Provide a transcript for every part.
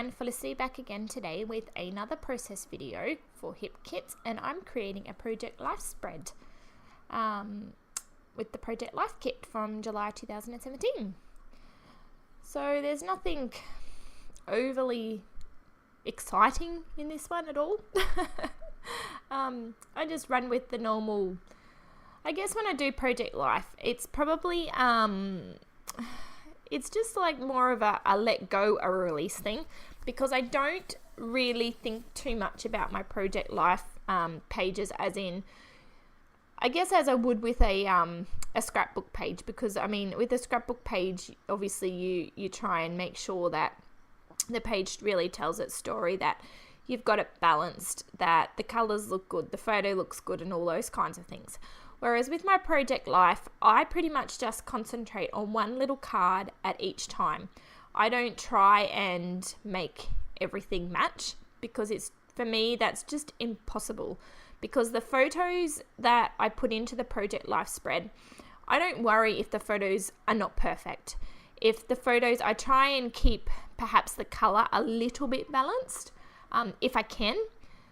everyone, Felicity back again today with another process video for HipKit, and I'm creating a Project Life spread with the Project Life kit from July 2017. So there's nothing overly exciting in this one at all. I just run with the normal, I guess when I do Project Life, it's probably it's just like more of a let go, a release thing, because I don't really think too much about my Project Life pages as in, I guess as I would with a scrapbook page, because I mean with a scrapbook page obviously you try and make sure that the page really tells its story, that you've got it balanced, that the colors look good, the photo looks good, and all those kinds of things. Whereas with my Project Life, I pretty much just concentrate on one little card at each time. I don't try and make everything match, because for me that's just impossible, because the photos that I put into the Project Life spread, I don't worry if the photos are not perfect. If the photos, I try and keep perhaps the color a little bit balanced if I can.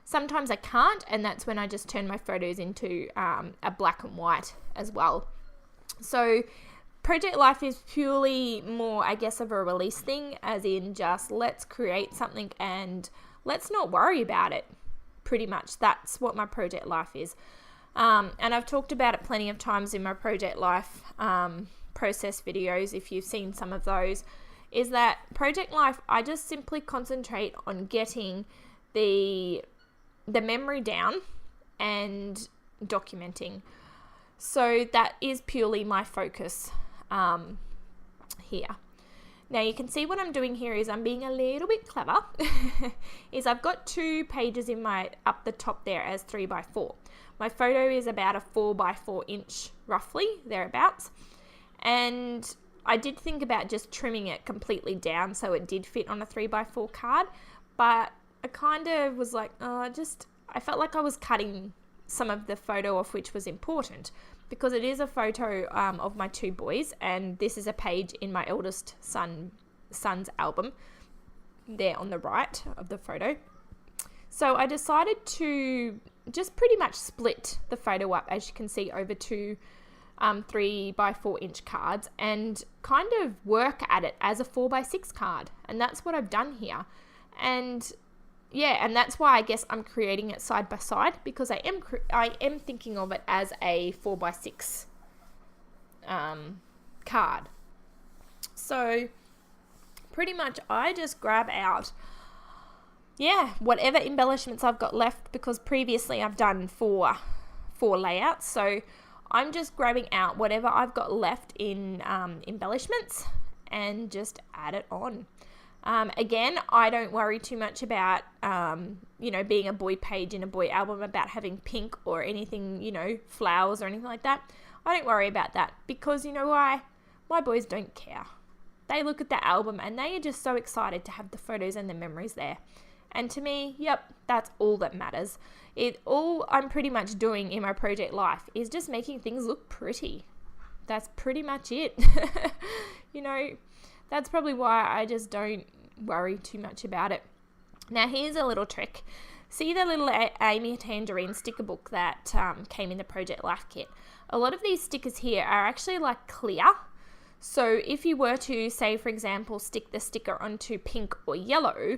Sometimes I can't, and that's when I just turn my photos into a black and white as well. So Project Life is purely more, I guess, of a release thing, as in just let's create something and let's not worry about it. Pretty much that's what my Project Life is. And I've talked about it plenty of times in my Project Life process videos, if you've seen some of those, is that Project Life, I just simply concentrate on getting the memory down and documenting. So that is purely my focus here. Now you can see what I'm doing here is I'm being a little bit clever. Is I've got 2 pages in my up the top there as 3x4. My photo is about a 4x4 inch, roughly thereabouts, and I did think about just trimming it completely down so it did fit on a 3x4 card, but I kind of was like, I felt like I was cutting some of the photo off, which was important, because it is a photo of my 2 boys, and this is a page in my eldest son's album there on the right of the photo. So I decided to just pretty much split the photo up, as you can see, over 2 3x4 inch cards, and kind of work at it as a 4x6 card, and that's what I've done here. And yeah, and that's why I guess I'm creating it side by side, because I am thinking of it as a 4x6 card. So pretty much I just grab out whatever embellishments I've got left, because previously I've done 4 layouts, so I'm just grabbing out whatever I've got left in embellishments and just add it on. Again, I don't worry too much about, being a boy page in a boy album, about having pink or anything, flowers or anything like that. I don't worry about that, because you know why? My boys don't care. They look at the album and they are just so excited to have the photos and the memories there. And to me, that's all that matters. All I'm pretty much doing in my Project Life is just making things look pretty. That's pretty much it. That's probably why I just don't worry too much about it. Now here's a little trick. See the little Amy Tangerine sticker book that came in the Project Life kit? A lot of these stickers here are actually like clear. So if you were to, say for example, stick the sticker onto pink or yellow,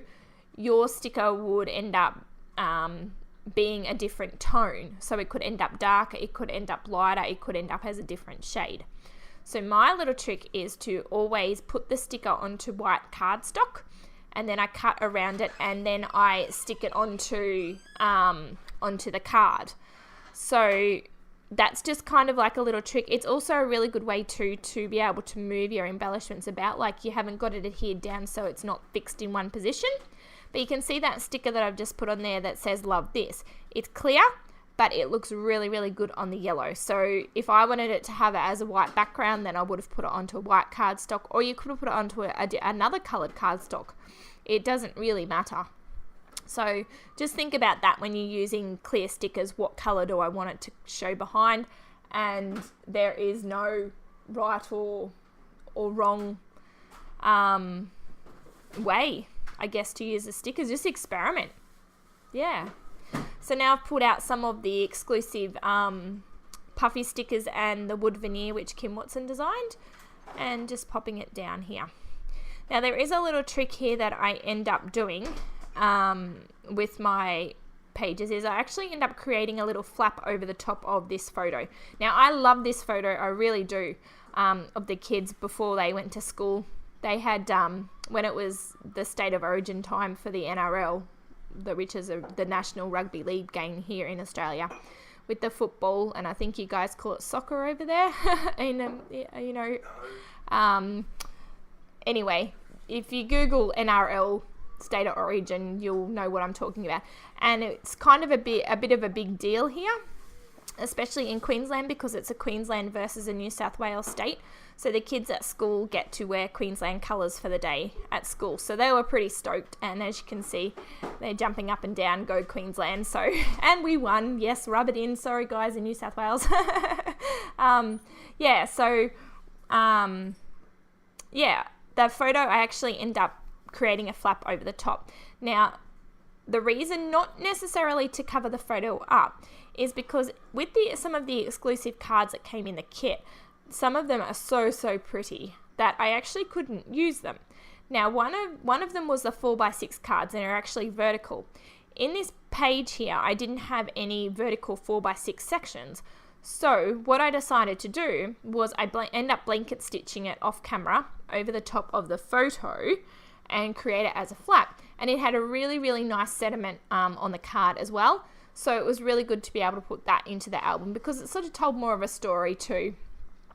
your sticker would end up being a different tone. So it could end up darker, it could end up lighter, it could end up as a different shade. So my little trick is to always put the sticker onto white cardstock, and then I cut around it, and then I stick it onto the card. So that's just kind of like a little trick. It's also a really good way to be able to move your embellishments about, like you haven't got it adhered down so it's not fixed in one position. But you can see that sticker that I've just put on there that says love this. It's clear, but it looks really, really good on the yellow. So if I wanted it to have it as a white background, then I would have put it onto a white cardstock, or you could have put it onto another coloured cardstock. It doesn't really matter. So just think about that when you're using clear stickers. What colour do I want it to show behind? And there is no right or wrong way I guess, to use the stickers. Just experiment. Yeah. So now I've pulled out some of the exclusive puffy stickers and the wood veneer which Kim Watson designed, and just popping it down here. Now there is a little trick here that I end up doing with my pages, is I actually end up creating a little flap over the top of this photo. Now I love this photo, I really do, of the kids before they went to school. They had, when it was the state of origin time for the NRL, which is the National Rugby League game here in Australia, with the football, and I think you guys call it soccer over there. Anyway, if you Google NRL state of origin, you'll know what I'm talking about. And it's kind of a bit of a big deal here, especially in Queensland, because it's a Queensland versus a New South Wales state. So the kids at school get to wear Queensland colours for the day at school. So they were pretty stoked, and as you can see, they're jumping up and down, go Queensland. So, and we won, yes, rub it in, sorry guys in New South Wales. The photo, I actually end up creating a flap over the top. Now, the reason, not necessarily to cover the photo up, is because with some of the exclusive cards that came in the kit, some of them are so pretty that I actually couldn't use them. Now, one of them was the 4x6 cards, and they're actually vertical. In this page here, I didn't have any vertical 4x6 sections. So what I decided to do was I end up blanket stitching it off camera over the top of the photo and create it as a flap. And it had a really nice sentiment on the card as well. So it was really good to be able to put that into the album, because it sort of told more of a story too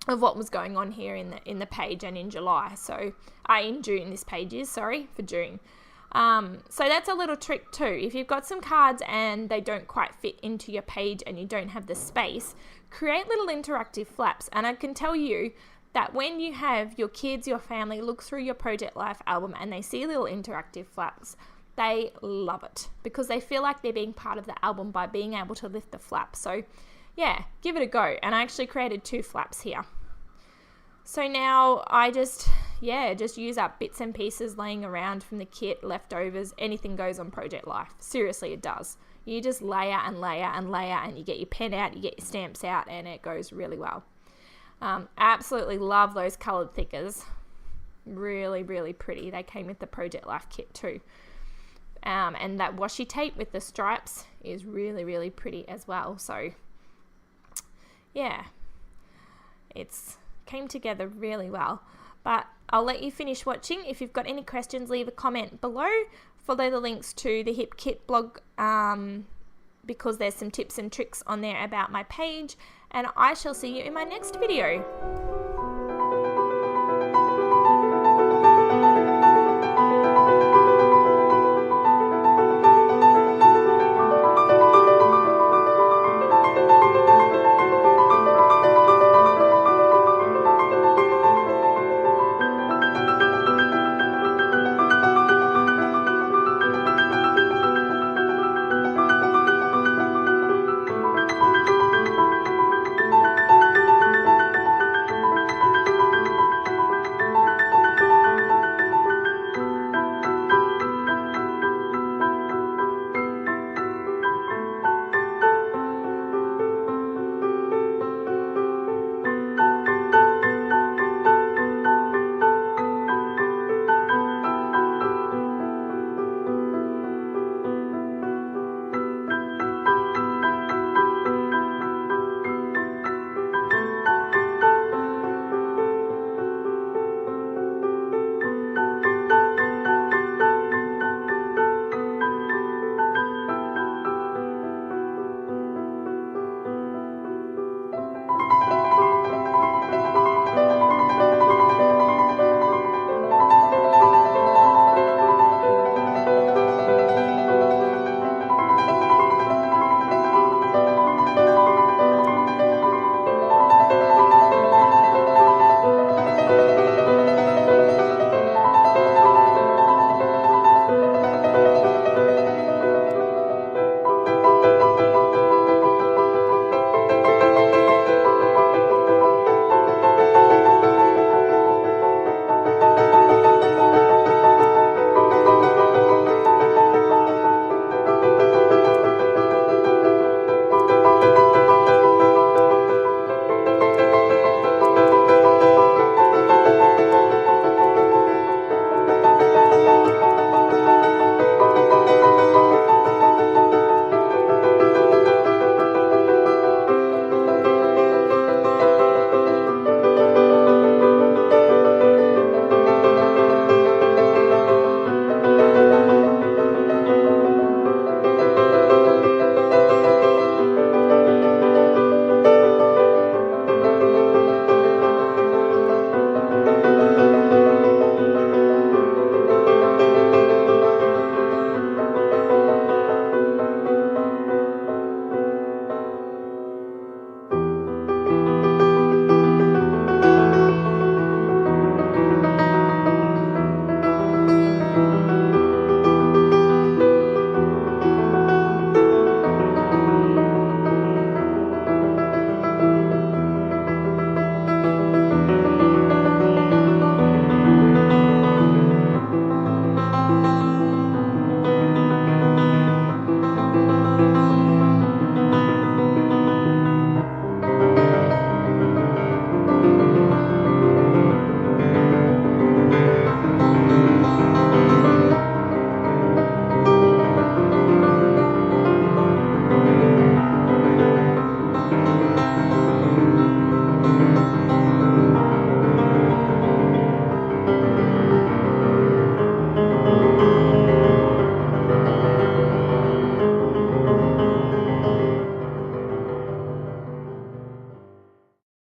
of what was going on here in the page and in July. So in June, this page is, sorry, for June. So that's a little trick too. If you've got some cards and they don't quite fit into your page and you don't have the space, create little interactive flaps. And I can tell you that when you have your kids, your family look through your Project Life album and they see little interactive flaps, they love it, because they feel like they're being part of the album by being able to lift the flap. So yeah, give it a go. And I actually created 2 flaps here. So now I just use up bits and pieces laying around from the kit, leftovers. Anything goes on Project Life. Seriously, it does. You just layer and layer and layer, and you get your pen out, you get your stamps out, and it goes really well. Absolutely love those coloured thickers. Really pretty. They came with the Project Life kit too. And that washi tape with the stripes is really pretty as well. So yeah, it's came together really well. But I'll let you finish watching. If you've got any questions, leave a comment below. Follow the links to the Hip Kit blog, because there's some tips and tricks on there about my page, and I shall see you in my next video.